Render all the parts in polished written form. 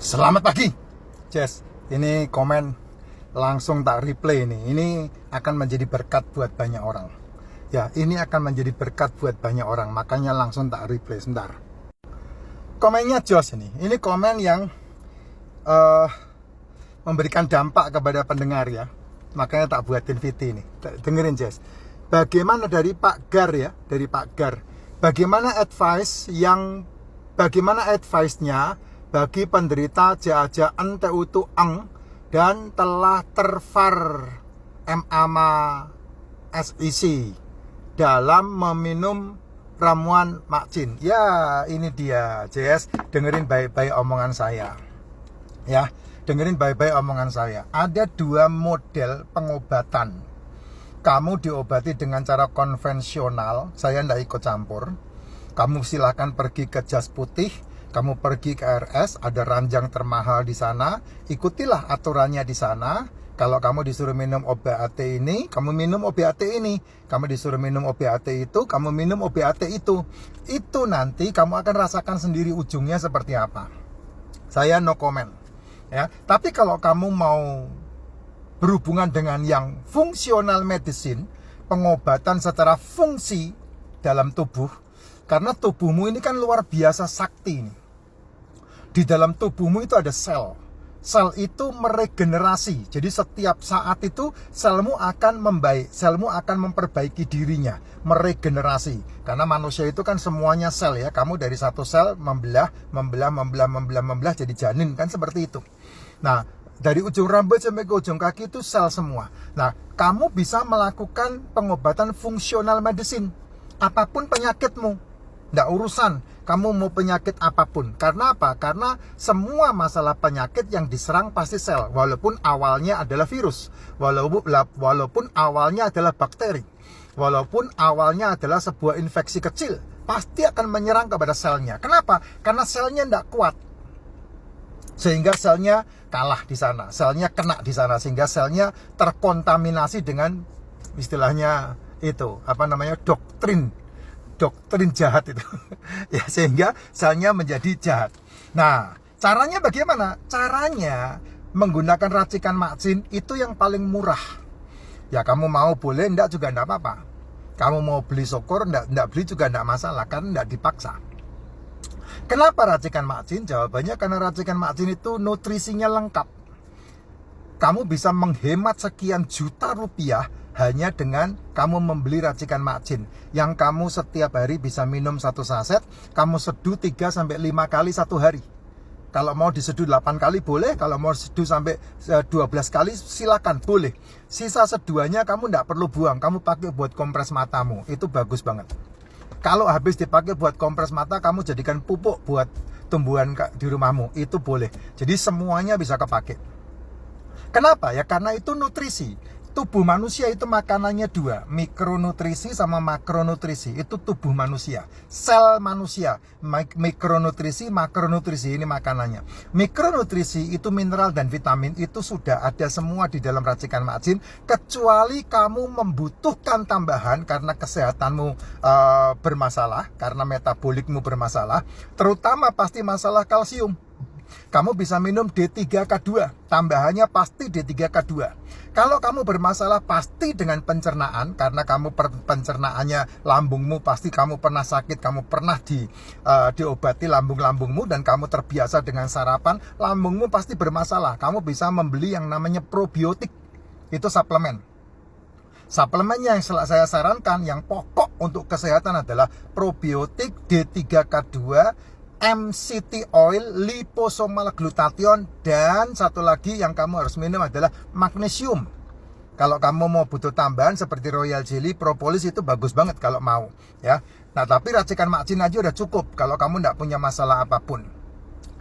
Selamat pagi, Jess. Ini komen langsung tak replay ini. Ini akan menjadi berkat buat banyak orang. Ya, ini akan menjadi berkat buat banyak orang. Makanya langsung tak replay sebentar. Komennya Jos ini. Ini komen yang memberikan dampak kepada pendengar ya. Makanya tak buatin VT ini. Dengerin Jess. Bagaimana dari Pak Gar ya, dari Pak Gar. Bagaimana advice-nya bagi penderita JAJA NTU Tueng dan telah tervar MAMA SIC dalam meminum ramuan Makcin. Ya, ini dia, JS. Dengerin baik-baik omongan saya. Ya, dengerin baik-baik omongan saya. Ada dua model pengobatan. Kamu diobati dengan cara konvensional, saya tidak ikut campur. Kamu silahkan pergi ke Jas Putih, kamu pergi ke RS, ada ranjang termahal di sana, ikutilah aturannya di sana. Kalau kamu disuruh minum OBAT ini, kamu minum OBAT ini. Kamu disuruh minum OBAT itu, kamu minum OBAT itu. Itu nanti kamu akan rasakan sendiri ujungnya seperti apa. Saya no comment. Ya, tapi kalau kamu mau berhubungan dengan yang fungsional medicine, pengobatan secara fungsi dalam tubuh, karena tubuhmu ini kan luar biasa sakti nih. Di dalam tubuhmu itu ada sel. Sel itu meregenerasi. Jadi setiap saat itu selmu akan membaik, selmu akan memperbaiki dirinya, meregenerasi. Karena manusia itu kan semuanya sel ya. Kamu dari satu sel membelah jadi janin kan seperti itu. Nah, dari ujung rambut sampai ke ujung kaki itu sel semua. Nah, kamu bisa melakukan pengobatan fungsional medicine. Apapun penyakitmu. Nggak urusan kamu mau penyakit apapun. Karena apa? Karena semua masalah penyakit yang diserang pasti sel. Walaupun awalnya adalah virus. Walaupun awalnya adalah bakteri. Walaupun awalnya adalah sebuah infeksi kecil. Pasti akan menyerang kepada selnya. Kenapa? Karena selnya nggak kuat. Sehingga selnya kalah di sana. Selnya kena di sana. Sehingga selnya terkontaminasi dengan istilahnya itu. Doktrin jahat itu. Ya, sehingga selnya menjadi jahat. Nah, caranya bagaimana? Caranya menggunakan racikan Makcin itu yang paling murah. Ya, kamu mau boleh, enggak juga enggak apa-apa. Kamu mau beli syukur, enggak beli juga enggak masalah, karena enggak dipaksa. Kenapa racikan Makcin? Jawabannya karena racikan Makcin itu nutrisinya lengkap. Kamu bisa menghemat sekian juta rupiah hanya dengan kamu membeli racikan Makcin yang kamu setiap hari bisa minum satu saset, kamu seduh 3-5 kali satu hari. Kalau mau diseduh 8 kali boleh, kalau mau seduh sampai 12 kali silakan, boleh. Sisa seduhannya kamu tidak perlu buang, kamu pakai buat kompres matamu, itu bagus banget. Kalau habis dipakai buat kompres mata, kamu jadikan pupuk buat tumbuhan di rumahmu, itu boleh. Jadi semuanya bisa kepake. Kenapa? Ya karena itu nutrisi. Tubuh manusia itu makanannya dua, mikronutrisi sama makronutrisi. Itu tubuh manusia, sel manusia. Mikronutrisi, makronutrisi ini makanannya. Mikronutrisi itu mineral dan vitamin, itu sudah ada semua di dalam racikan Makcin. Kecuali kamu membutuhkan tambahan karena kesehatanmu bermasalah, karena metabolikmu bermasalah. Terutama pasti masalah kalsium. Kamu bisa minum D3K2, tambahannya pasti D3K2. Kalau kamu bermasalah pasti dengan pencernaan, karena kamu pencernaannya lambungmu, pasti kamu pernah sakit, kamu pernah diobati lambung-lambungmu, dan kamu terbiasa dengan sarapan, lambungmu pasti bermasalah. Kamu bisa membeli yang namanya probiotik, itu suplemen. Suplemennya yang saya sarankan, yang pokok untuk kesehatan adalah probiotik, D3K2, MCT oil, liposomal glutathione, dan satu lagi yang kamu harus minum adalah magnesium. Kalau kamu mau butuh tambahan seperti royal jelly, propolis, itu bagus banget kalau mau ya. Nah, tapi racikan Makcin aja udah cukup kalau kamu tidak punya masalah apapun.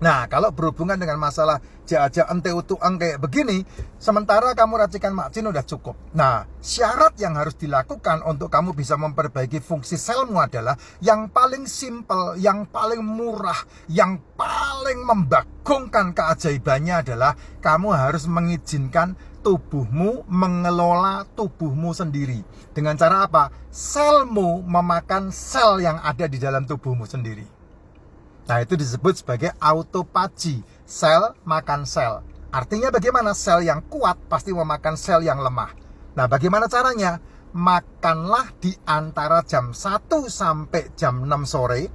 Nah, kalau berhubungan dengan masalah JAJA NTU Tueng kayak begini, sementara kamu racikan Makcin udah cukup. Nah, syarat yang harus dilakukan untuk kamu bisa memperbaiki fungsi selmu adalah yang paling simple, yang paling murah, yang paling membagongkan keajaibannya adalah kamu harus mengizinkan tubuhmu mengelola tubuhmu sendiri. Dengan cara apa? Selmu memakan sel yang ada di dalam tubuhmu sendiri. Nah, itu disebut sebagai autophagy, sel makan sel. Artinya bagaimana? Sel yang kuat pasti memakan sel yang lemah. Nah, bagaimana caranya? Makanlah di antara jam 1 sampai jam 6 sore.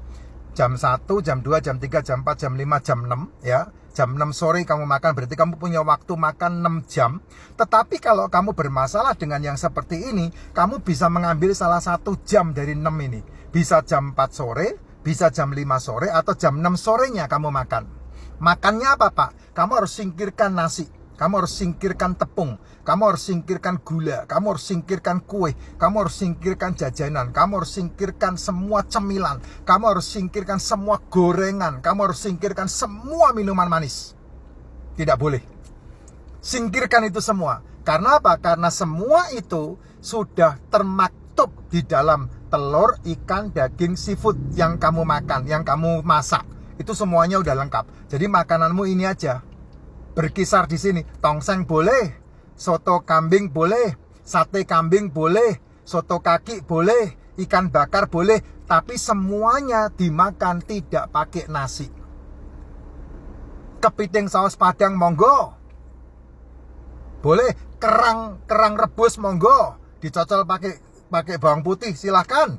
Jam 1, jam 2, jam 3, jam 4, jam 5, jam 6 ya. Jam 6 sore kamu makan, berarti kamu punya waktu makan 6 jam. Tetapi kalau kamu bermasalah dengan yang seperti ini, kamu bisa mengambil salah 1 jam dari 6 ini. Bisa jam 4 sore, bisa jam 5 sore, atau jam 6 sorenya kamu makan. Makannya apa, Pak? Kamu harus singkirkan nasi, kamu harus singkirkan tepung, kamu harus singkirkan gula, kamu harus singkirkan kue, kamu harus singkirkan jajanan, kamu harus singkirkan semua cemilan, kamu harus singkirkan semua gorengan, kamu harus singkirkan semua minuman manis. Tidak boleh. Singkirkan itu semua. Karena apa? Karena semua itu sudah termaktub di dalam telur, ikan, daging, seafood yang kamu makan, yang kamu masak. Itu semuanya udah lengkap. Jadi makananmu ini aja. Berkisar di sini. Tongseng boleh, soto kambing boleh, sate kambing boleh, soto kaki boleh, ikan bakar boleh, tapi semuanya dimakan tidak pakai nasi. Kepiting saus padang monggo. Boleh, kerang rebus monggo, dicocol pakai bawang putih silahkan.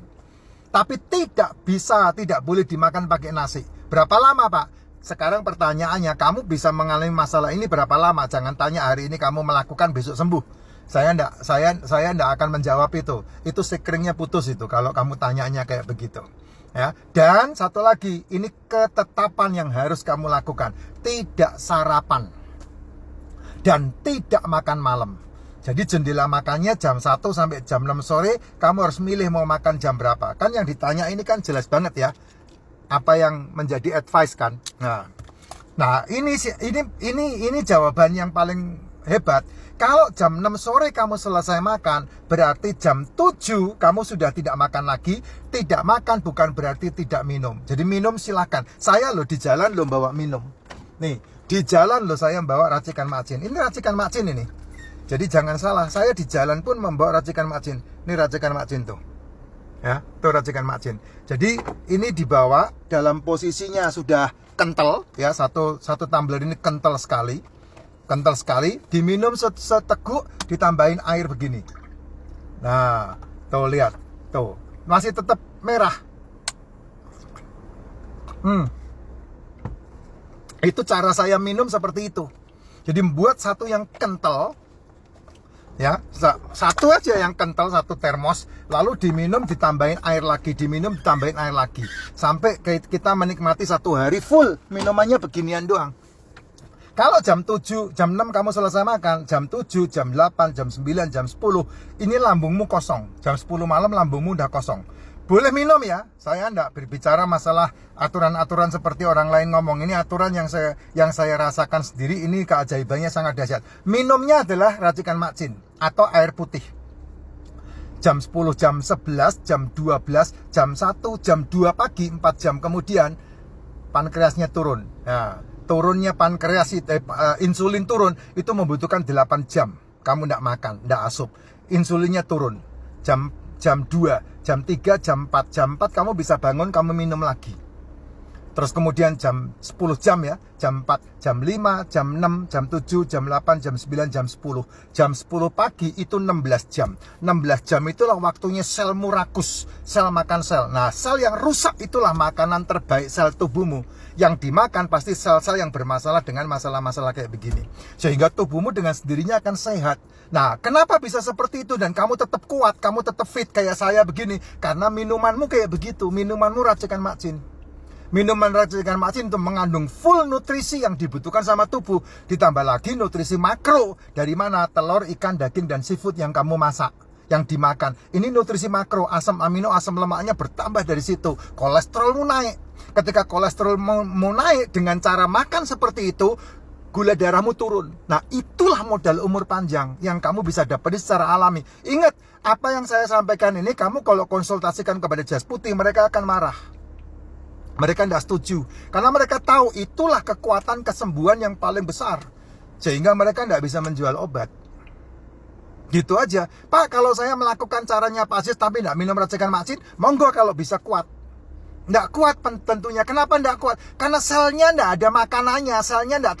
Tapi tidak boleh dimakan pakai nasi. Berapa lama, Pak? Sekarang pertanyaannya, kamu bisa mengalami masalah ini berapa lama? Jangan tanya hari ini kamu melakukan besok sembuh. Saya enggak akan menjawab itu. Itu sekeringnya putus itu kalau kamu tanyanya kayak begitu. Ya. Dan satu lagi, ini ketetapan yang harus kamu lakukan. Tidak sarapan. Dan tidak makan malam. Jadi jendela makannya jam 1 sampai jam 6 sore, kamu harus milih mau makan jam berapa. Kan yang ditanya ini kan jelas banget ya. Apa yang menjadi advice kan. Nah, ini jawaban yang paling hebat. Kalau jam 6 sore kamu selesai makan, berarti jam 7 kamu sudah tidak makan lagi. Tidak makan bukan berarti tidak minum. Jadi minum silahkan. Saya loh di jalan loh bawa minum. Nih, di jalan loh saya bawa racikan macin. Ini racikan macin ini. Jadi jangan salah, saya di jalan pun membawa racikan macin. Ini racikan macin tuh. Ya, itu racikan macin. Jadi ini dibawa dalam posisinya sudah kental ya, satu tumbler ini kental sekali, diminum seteguk, ditambahin air begini. Nah, tuh lihat, tuh masih tetap merah. Itu cara saya minum seperti itu. Jadi membuat satu yang kental. Ya, satu aja yang kental, satu termos, lalu diminum ditambahin air lagi, diminum ditambahin air lagi, sampai kita menikmati satu hari full minumannya beginian doang. Kalau jam 7, jam 6 kamu selesai makan, jam 7, jam 8, jam 9, jam 10, ini lambungmu kosong. Jam 10 malam lambungmu udah kosong. Boleh minum ya, saya enggak berbicara masalah aturan-aturan seperti orang lain ngomong. Ini aturan yang saya rasakan sendiri, ini keajaibannya sangat dahsyat. Minumnya adalah racikan macin atau air putih. Jam 10, jam 11, jam 12, jam 1, jam 2 pagi, 4 jam kemudian pankreasnya turun. Nah, turunnya pankreas, insulin turun, itu membutuhkan 8 jam. Kamu enggak makan, enggak asup. Insulinnya turun. Jam 2, jam 3, jam 4. Jam 4 kamu bisa bangun, kamu minum lagi. Terus kemudian jam 10 jam ya, jam 4, jam 5, jam 6, jam 7, jam 8, jam 9, jam 10. Jam 10 pagi itu 16 jam. 16 jam itulah waktunya selmu rakus, sel makan sel. Nah, sel yang rusak itulah makanan terbaik sel tubuhmu. Yang dimakan pasti sel-sel yang bermasalah dengan masalah-masalah kayak begini. Sehingga tubuhmu dengan sendirinya akan sehat. Nah, kenapa bisa seperti itu dan kamu tetap kuat, kamu tetap fit kayak saya begini? Karena minumanmu kayak begitu, minumanmu racikan macin. Minuman racikan macin itu mengandung full nutrisi yang dibutuhkan sama tubuh. Ditambah lagi nutrisi makro. Dari mana? Telur, ikan, daging, dan seafood yang kamu masak, yang dimakan. Ini nutrisi makro, asam amino, asam lemaknya bertambah dari situ. Kolesterolmu naik. Ketika kolesterolmu naik dengan cara makan seperti itu, gula darahmu turun. Nah, itulah modal umur panjang yang kamu bisa dapat secara alami. Ingat, apa yang saya sampaikan ini, kamu kalau konsultasikan kepada jas putih, mereka akan marah. Mereka tidak setuju. Karena mereka tahu itulah kekuatan kesembuhan yang paling besar. Sehingga mereka tidak bisa menjual obat. Gitu aja. Pak, kalau saya melakukan caranya Pak Aziz tapi tidak minum racikan macin, monggo kalau bisa kuat. Nggak kuat tentunya. Kenapa nggak kuat? Karena selnya nggak ada makanannya, selnya nggak